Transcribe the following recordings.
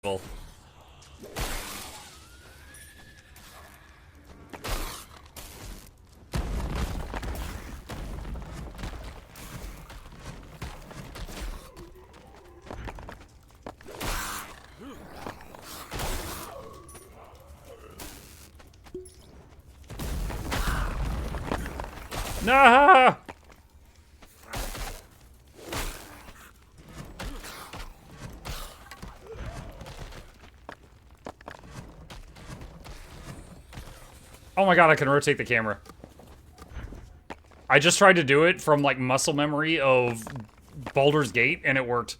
Well, nah! Oh my god, I can rotate the camera. I just tried to do it from, like, muscle memory of Baldur's Gate, and it worked.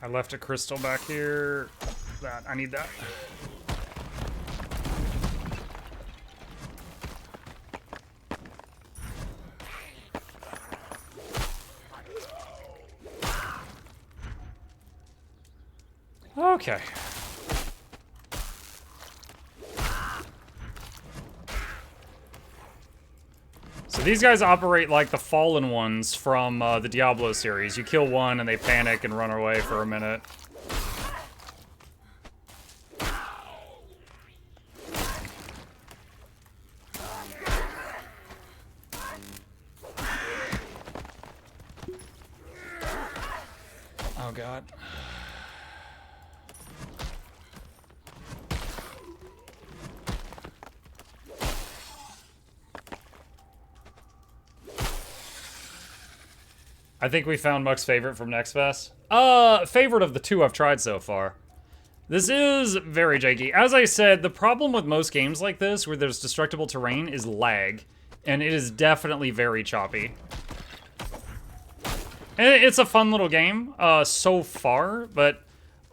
I left a crystal back here. I need that. Okay. So these guys operate like the Fallen ones from the Diablo series. You kill one and they panic and run away for a minute. Oh god. I think we found Muck's favorite from Next Fest. Favorite of the two I've tried so far. This is very janky. As I said, the problem with most games like this, where there's destructible terrain, is lag. And it is definitely very choppy. And it's a fun little game, so far, but,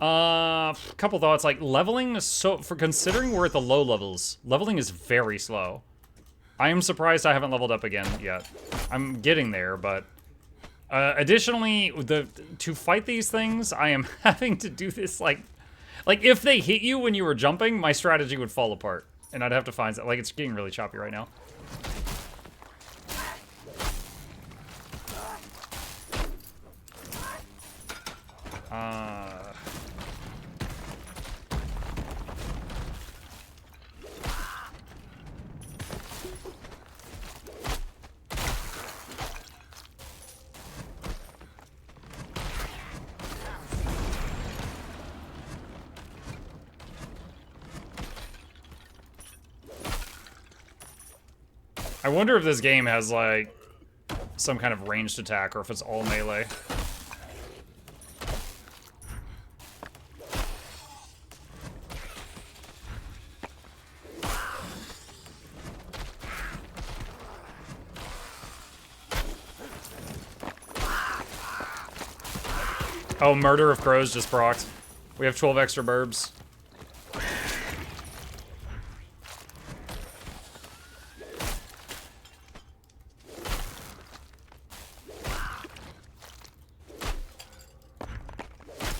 a couple thoughts, like, leveling is for considering we're at the low levels, leveling is very slow. I am surprised I haven't leveled up again yet. I'm getting there, but... additionally, to fight these things, I am having to do this, like, if they hit you when you were jumping, my strategy would fall apart. And I'd have to find, like, it's getting really choppy right now. I wonder if this game has, like, some kind of ranged attack, or if it's all melee. Oh, Murder of Crows just procced. We have 12 extra burbs.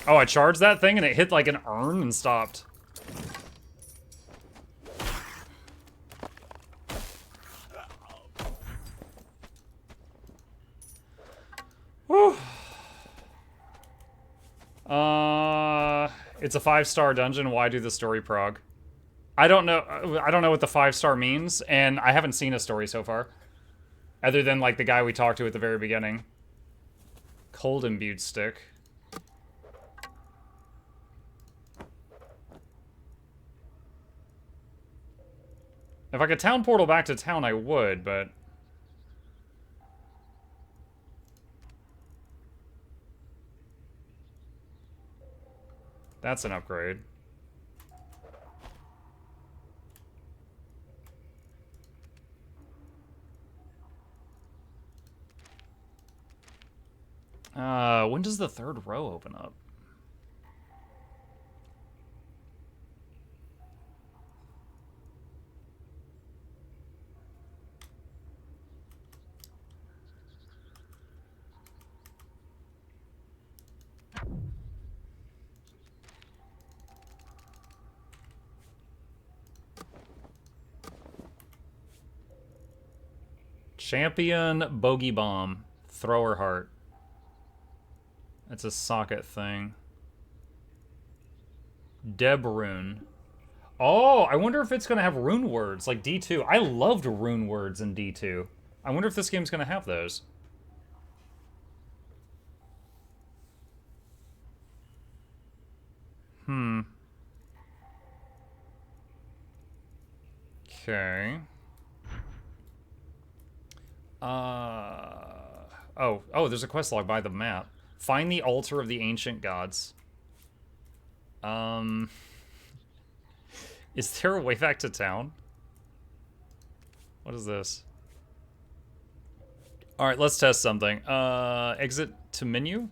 Oh, I charged that thing and it hit like an urn and stopped. Whew. It's a 5-star dungeon. Why do the story prog? I don't know. I don't know what the 5-star means, and I haven't seen a story so far. Other than, like, the guy we talked to at the very beginning. Cold imbued stick. If I could town portal back to town, I would, but... That's an upgrade. When does the third row open up? Champion Bogey Bomb. Thrower Heart. It's a socket thing. Deb Rune. Oh, I wonder if it's going to have rune words like D2. I loved rune words in D2. I wonder if this game's going to have those. Okay. Oh, there's a quest log by the map. Find the altar of the ancient gods. Is there a way back to town? What is this? All right, let's test something. Exit to menu.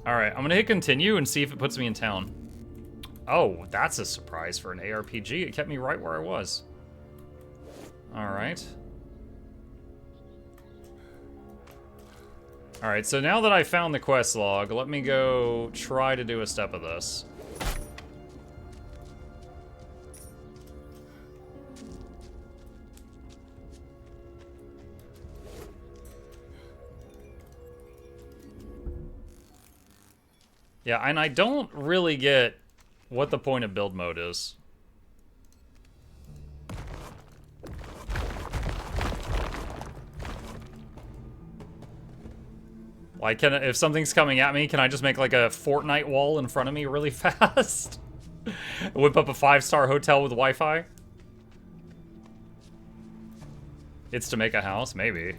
All right, I'm gonna hit continue and see if it puts me in town. Oh, that's a surprise for an ARPG. It kept me right where I was. All right. All right, so now that I found the quest log, let me go try to do a step of this. Yeah, and I don't really get what the point of build mode is. Like, if something's coming at me, can I just make like a Fortnite wall in front of me really fast? Whip up a 5-star hotel with Wi-Fi? It's to make a house? Maybe.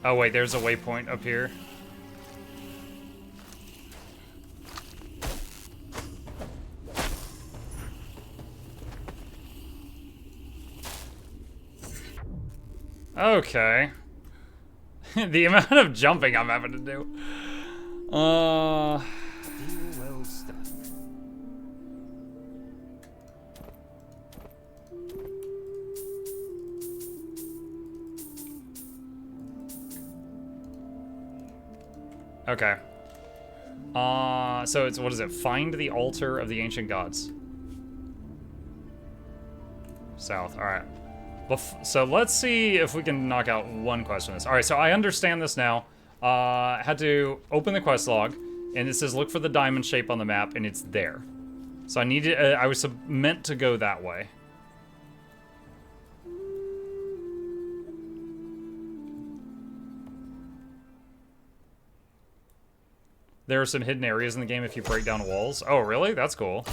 Oh wait, there's a waypoint up here. Okay. The amount of jumping I'm having to do. Okay. So it's, what is it? Find the altar of the ancient gods. South, alright. So let's see if we can knock out one quest on this. Alright, so I understand this now. I had to open the quest log, and it says look for the diamond shape on the map, and it's there. So I needed, I was meant to go that way. There are some hidden areas in the game if you break down walls. Oh, really? That's cool.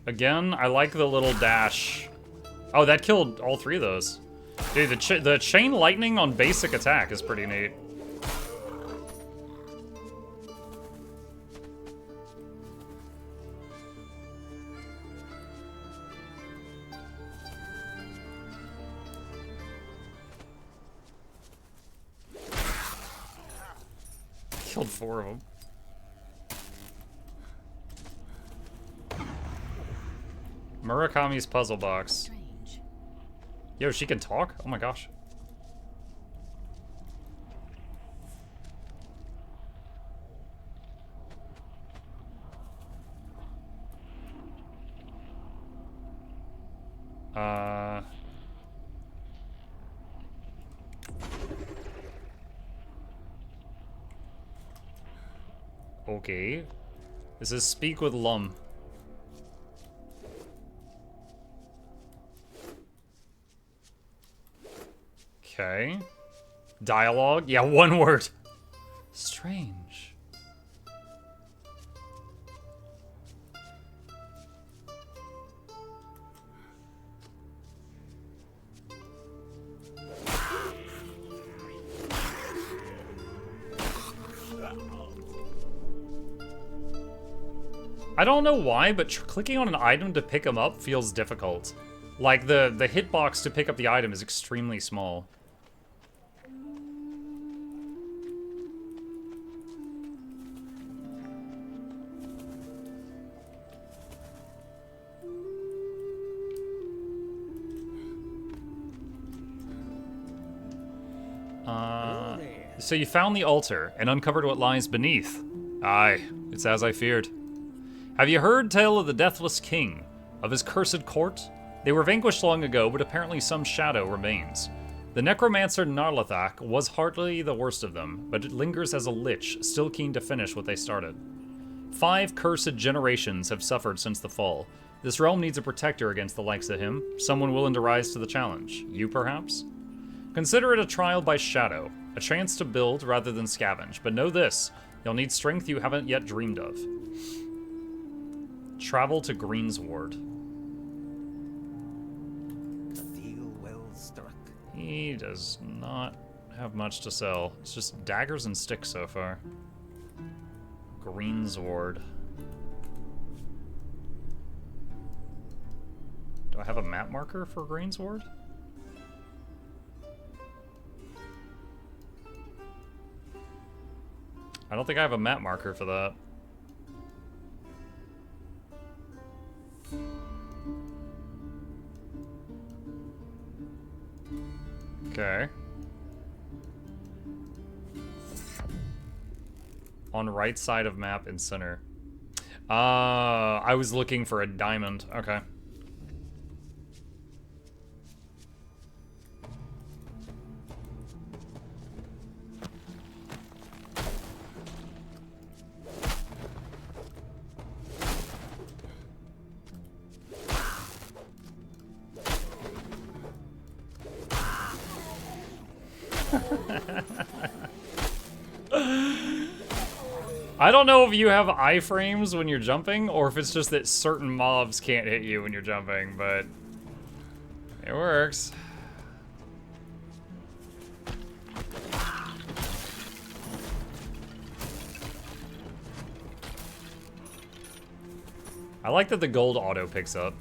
Again, I like the little dash. Oh, that killed all three of those. Dude, the chain lightning on basic attack is pretty neat. killed 4 of them. Murakami's puzzle box. Strange. Yo, she can talk? Oh my gosh. Okay. This is Speak with Lum. Okay. Dialogue? Yeah, 1 word. Strange. I don't know why, but clicking on an item to pick them up feels difficult. Like, the hitbox to pick up the item is extremely small. So you found the altar and uncovered what lies beneath. Aye, it's as I feared. Have you heard tale of the Deathless King, of his cursed court? They were vanquished long ago, but apparently some shadow remains. The necromancer Narlathak was hardly the worst of them, but it lingers as a lich, still keen to finish what they started. 5 cursed generations have suffered since the fall. This realm needs a protector against the likes of him, someone willing to rise to the challenge. You, perhaps? Consider it a trial by shadow, a chance to build rather than scavenge, but know this, you'll need strength you haven't yet dreamed of. Travel to Greensward. A deal well struck. He does not have much to sell. It's just daggers and sticks so far. Greensward. Do I have a map marker for Greensward? I don't think I have a map marker for that. Okay. On right side of map in center. I was looking for a diamond. Okay. I don't know if you have iframes when you're jumping, or if it's just that certain mobs can't hit you when you're jumping, but it works. I like that the gold auto picks up.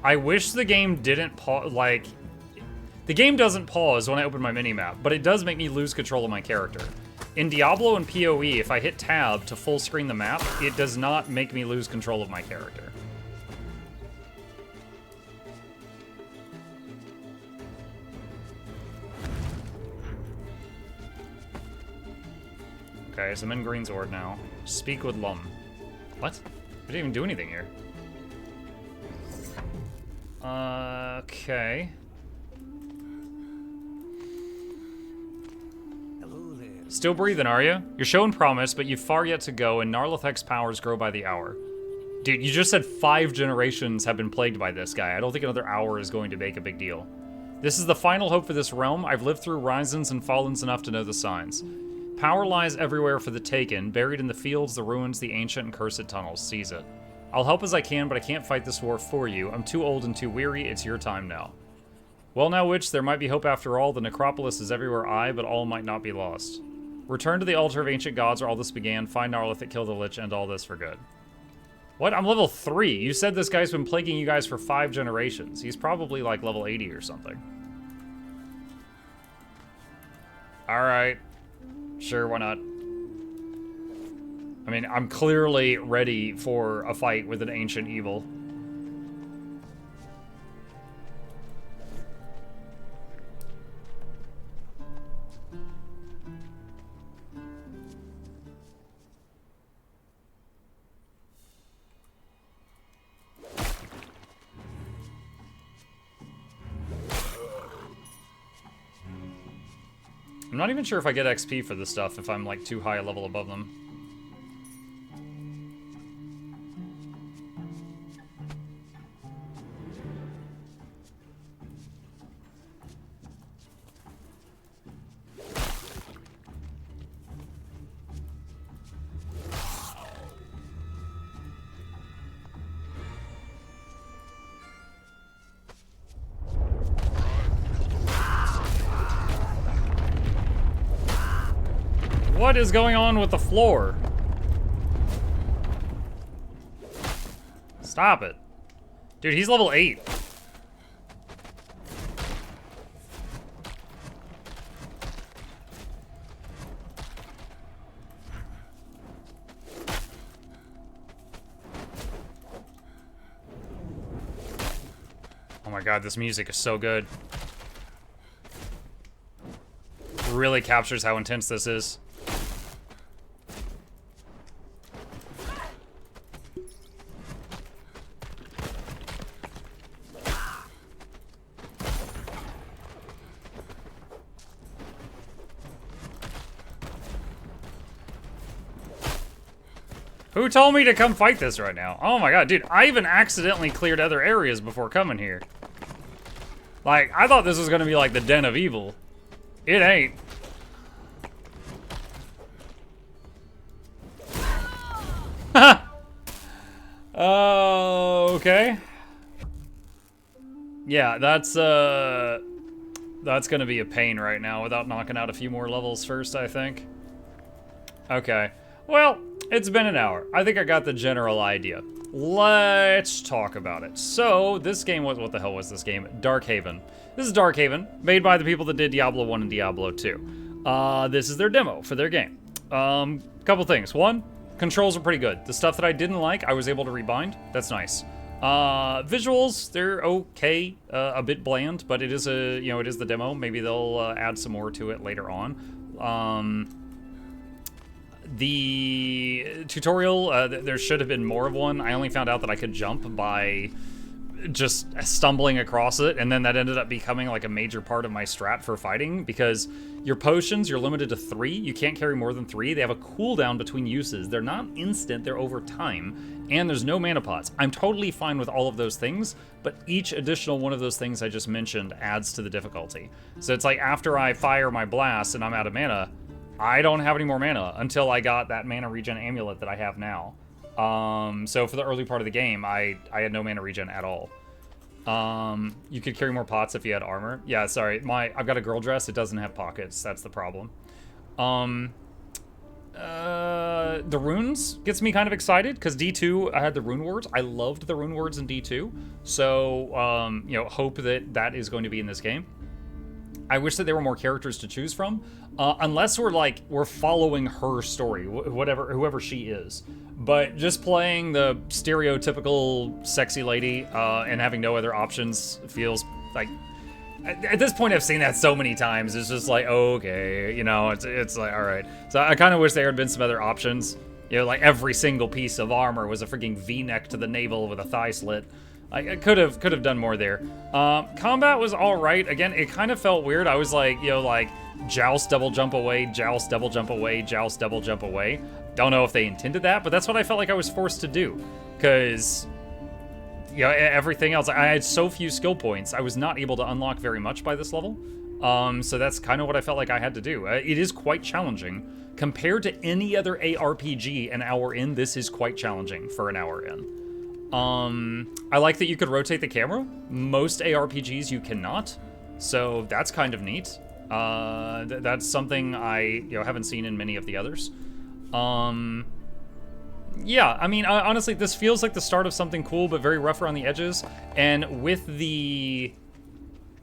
I wish the game didn't pause, like, the game doesn't pause when I open my minimap, but it does make me lose control of my character. In Diablo and PoE, if I hit tab to full screen the map, it does not make me lose control of my character. Okay, so I'm in Greensward now. Speak with Lum. What? I didn't even do anything here. Okay. Hello there. Still breathing, are you? You're showing promise, but you've far yet to go, and Narlathek's powers grow by the hour. Dude, you just said 5 generations have been plagued by this guy. I don't think another hour is going to make a big deal. This is the final hope for this realm. I've lived through risings and fallens enough to know the signs. Power lies everywhere for the taken, buried in the fields, the ruins, the ancient and cursed tunnels. Seize it. I'll help as I can, but I can't fight this war for you. I'm too old and too weary. It's your time now. Well now, witch, there might be hope after all. The necropolis is everywhere but all might not be lost. Return to the altar of ancient gods where all this began. Find Narlathek, kill the lich, end all this for good. What? I'm level 3. You said this guy's been plaguing you guys for 5 generations. He's probably like level 80 or something. Alright. Sure, why not? I mean, I'm clearly ready for a fight with an ancient evil. I'm not even sure if I get XP for this stuff if I'm like too high a level above them. What is going on with the floor? Stop it. Dude, he's level 8. Oh my god, this music is so good. Really captures how intense this is. Who told me to come fight this right now? Oh my god, dude, I even accidentally cleared other areas before coming here. Like, I thought this was gonna be like the Den of Evil. It ain't. Okay. Yeah, that's gonna be a pain right now without knocking out a few more levels first, I think. Okay. Well, it's been an hour. I think I got the general idea. Let's talk about it. So, this game was, what the hell was this game? Darkhaven. This is Darkhaven, made by the people that did Diablo 1 and Diablo 2. This is their demo for their game. Couple things. One, controls are pretty good. The stuff that I didn't like, I was able to rebind. That's nice. Visuals, they're okay, a bit bland, but it is it is the demo. Maybe they'll add some more to it later on. The tutorial, there should have been more of one. I only found out that I could jump by just stumbling across it, and then that ended up becoming like a major part of my strat for fighting, because your potions, you're limited to 3. You can't carry more than 3. They have a cooldown between uses. They're not instant, they're over time, and there's no mana pots. I'm totally fine with all of those things, but each additional one of those things I just mentioned adds to the difficulty. So it's like after I fire my blast and I'm out of mana, I don't have any more mana until I got that mana regen amulet that I have now. So for the early part of the game, I had no mana regen at all. You could carry more pots if you had armor. Yeah, sorry, I've got a girl dress. It doesn't have pockets. That's the problem. The runes gets me kind of excited because D2, I had the rune words. I loved the rune words in D2. So, hope that is going to be in this game. I wish that there were more characters to choose from, unless we're following her story, whoever she is. But just playing the stereotypical sexy lady and having no other options feels like, at this point I've seen that so many times. It's just like, okay, it's like, all right. So I kind of wish there had been some other options. Like every single piece of armor was a freaking V-neck to the navel with a thigh slit. I could have done more there. Combat was all right. Again, it kind of felt weird. I was like, you know, like joust, double jump away, joust, double jump away, joust, double jump away. Don't know if they intended that, but that's what I felt like I was forced to do, because you know, everything else, I had so few skill points. I was not able to unlock very much by this level. So that's kind of what I felt like I had to do. It is quite challenging. Compared to any other ARPG an hour in, this is quite challenging for an hour in. I like that you could rotate the camera. Most ARPGs you cannot, so that's kind of neat. That's something I haven't seen in many of the others. Yeah, I mean, honestly, this feels like the start of something cool, but very rough around the edges. And with the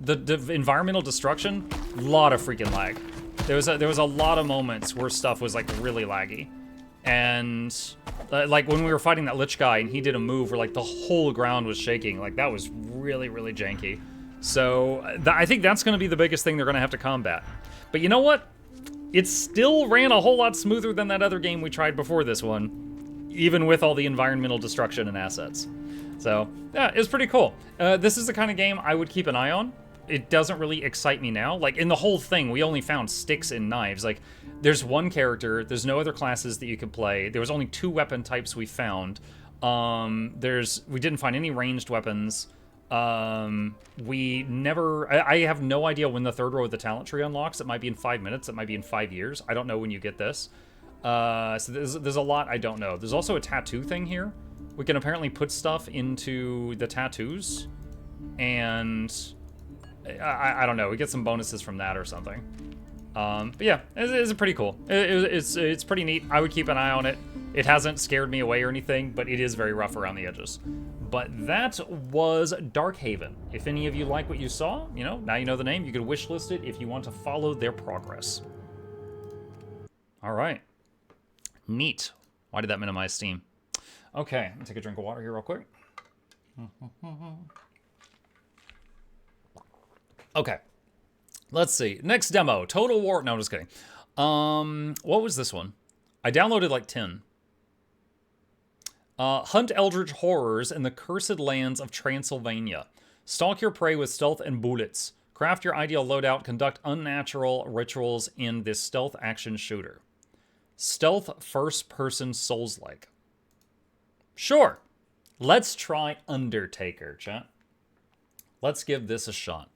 environmental destruction, a lot of freaking lag. There was a lot of moments where stuff was like really laggy, and like when we were fighting that Lich guy and he did a move where like the whole ground was shaking, like that was really janky. So I think that's going to be the biggest thing they're going to have to combat. But you know what? It still ran a whole lot smoother than that other game we tried before this one, even with all the environmental destruction and assets. So yeah, it's pretty cool. This is the kind of game I would keep an eye on. It doesn't really excite me now. Like, in the whole thing, we only found sticks and knives. Like, there's one character, there's no other classes that you could play. There was only 2 weapon types we found. We didn't find any ranged weapons. We never... I have no idea when the 3rd row of the talent tree unlocks. It might be in 5 minutes, it might be in 5 years. I don't know when you get this. So there's a lot I don't know. There's also a tattoo thing here. We can apparently put stuff into the tattoos, and... I don't know. We get some bonuses from that or something. But yeah, it's pretty cool. It's pretty neat. I would keep an eye on it. It hasn't scared me away or anything, but it is very rough around the edges. But that was Darkhaven. If any of you like what you saw, now you know the name. You could wishlist it if you want to follow their progress. All right. Neat. Why did that minimize Steam? Okay, let me take a drink of water here real quick. Okay, let's see. Next demo, Total War. No, I'm just kidding. What was this one? I downloaded like 10. Hunt eldritch horrors in the cursed lands of Transylvania. Stalk your prey with stealth and bullets. Craft your ideal loadout. Conduct unnatural rituals in this stealth action shooter. Stealth first-person Souls-like. Sure. Let's try Undertaker, chat. Let's give this a shot.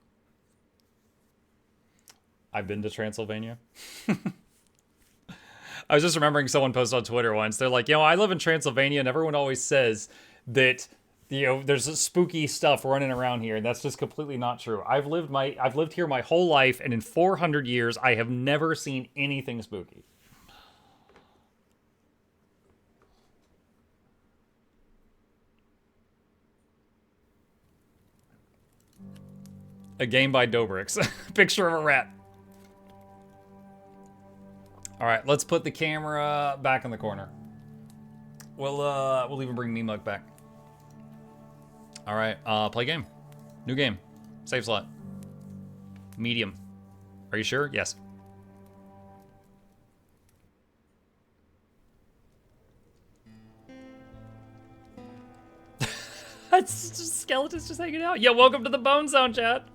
I've been to Transylvania. I was just remembering someone posted on Twitter once. They're like, I live in Transylvania, and everyone always says that, there's spooky stuff running around here, and that's just completely not true. I've lived here my whole life, and in 400 years, I have never seen anything spooky. A game by Dobrik's. Picture of a rat. All right, let's put the camera back in the corner. We'll even bring Mimuk back. All right, play game. New game. Save slot. Medium. Are you sure? Yes. That's just skeletons just hanging out. Yeah, welcome to the Bone Zone, chat.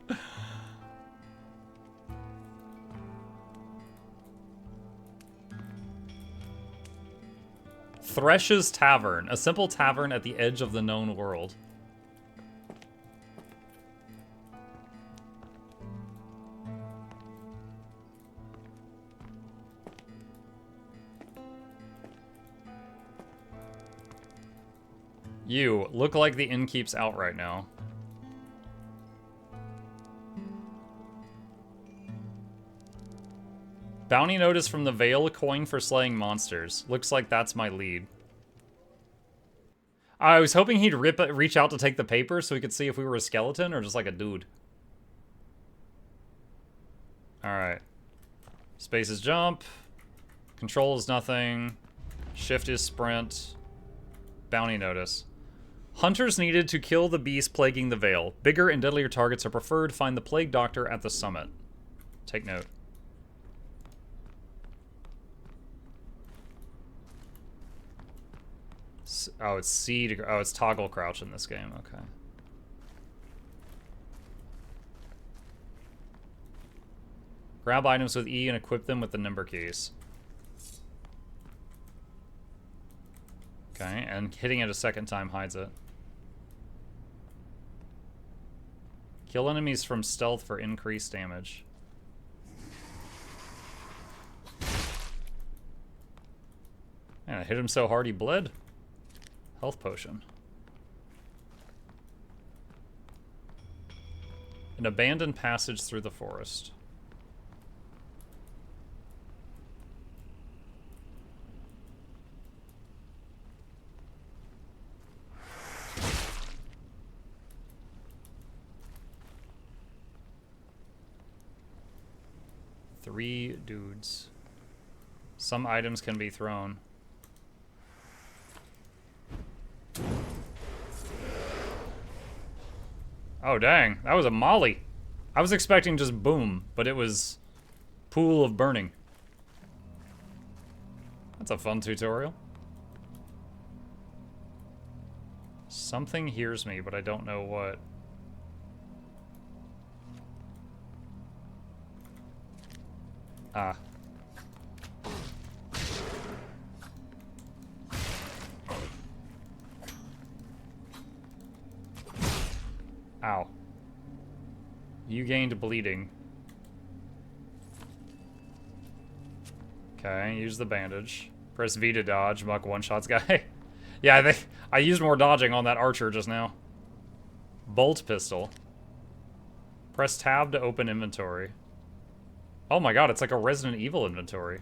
Thresh's Tavern, a simple tavern at the edge of the known world. You look like the innkeep's out right now. Bounty notice from the Vale, coin for slaying monsters. Looks like that's my lead. I was hoping he'd reach out to take the paper so we could see if we were a skeleton or just like a dude. Alright. Space is jump. Control is nothing. Shift is sprint. Bounty notice. Hunters needed to kill the beast plaguing the Vale. Bigger and deadlier targets are preferred. Find the plague doctor at the summit. Take note. Oh, it's C to... Oh, it's toggle crouch in this game. Okay. Grab items with E and equip them with the number keys. Okay, and hitting it a second time hides it. Kill enemies from stealth for increased damage. Man, I hit him so hard he bled. Health potion. An abandoned passage through the forest. Three dudes. Some items can be thrown. Oh, dang. That was a molly. I was expecting just boom, but it was pool of burning. That's a fun tutorial. Something hears me, but I don't know what. Ah. Ow. You gained bleeding. Okay, use the bandage. Press V to dodge. Muck one-shots guy. Yeah, I think I used more dodging on that archer just now. Bolt pistol. Press tab to open inventory. Oh my god, it's like a Resident Evil inventory.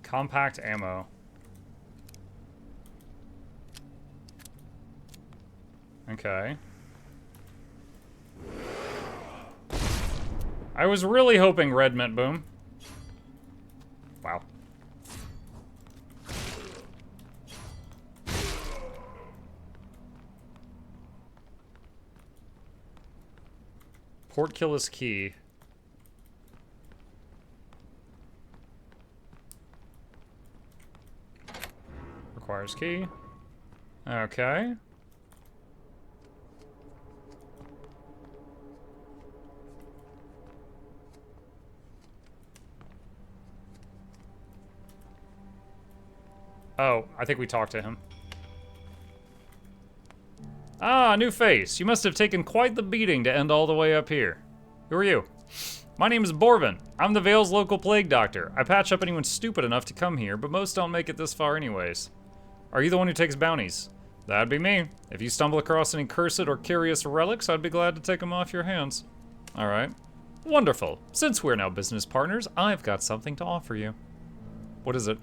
Compact ammo. Okay. I was really hoping red meant boom. Wow. Portkillis key. Requires key. Okay. Oh, I think we talked to him. Ah, new face. You must have taken quite the beating to end all the way up here. Who are you? My name is Borvin. I'm the Vale's local plague doctor. I patch up anyone stupid enough to come here, but most don't make it this far anyways. Are you the one who takes bounties? That'd be me. If you stumble across any cursed or curious relics, I'd be glad to take them off your hands. Alright. Wonderful. Since we're now business partners, I've got something to offer you. What is it?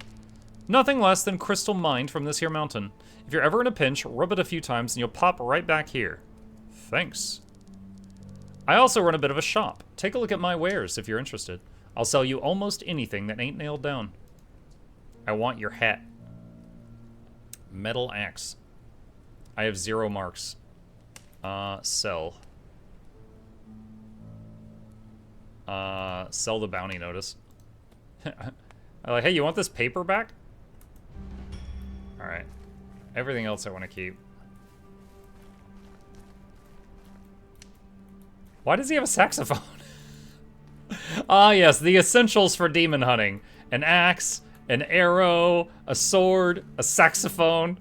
Nothing less than crystal mined from this here mountain. If you're ever in a pinch, rub it a few times and you'll pop right back here. Thanks. I also run a bit of a shop. Take a look at my wares if you're interested. I'll sell you almost anything that ain't nailed down. I want your hat. Metal axe. I have 0 marks. Sell. Sell the bounty notice. I'm like, hey, you want this paper back? Alright. Everything else I want to keep. Why does he have a saxophone? Ah, yes, the essentials for demon hunting. An axe, an arrow, a sword, a saxophone,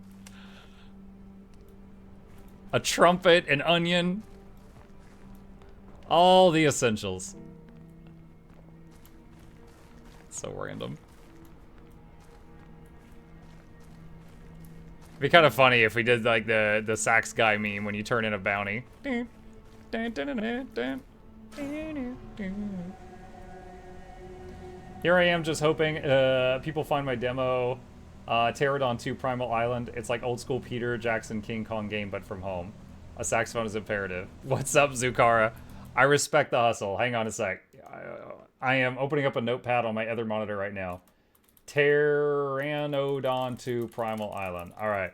a trumpet, an onion. All the essentials. So random. It'd be kind of funny if we did like the sax guy meme when you turn in a bounty. Here I am just hoping people find my demo, Pterodon 2 Primal Island. It's like old school Peter Jackson King Kong game, but from home. A saxophone is imperative. What's up, Zukara? I respect the hustle. Hang on a sec. I am opening up a notepad on my other monitor right now. Pteranodon 2 Primal Island. All right.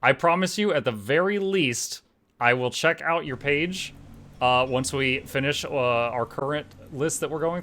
I promise you, at the very least, I will check out your page once we finish our current list that we're going through.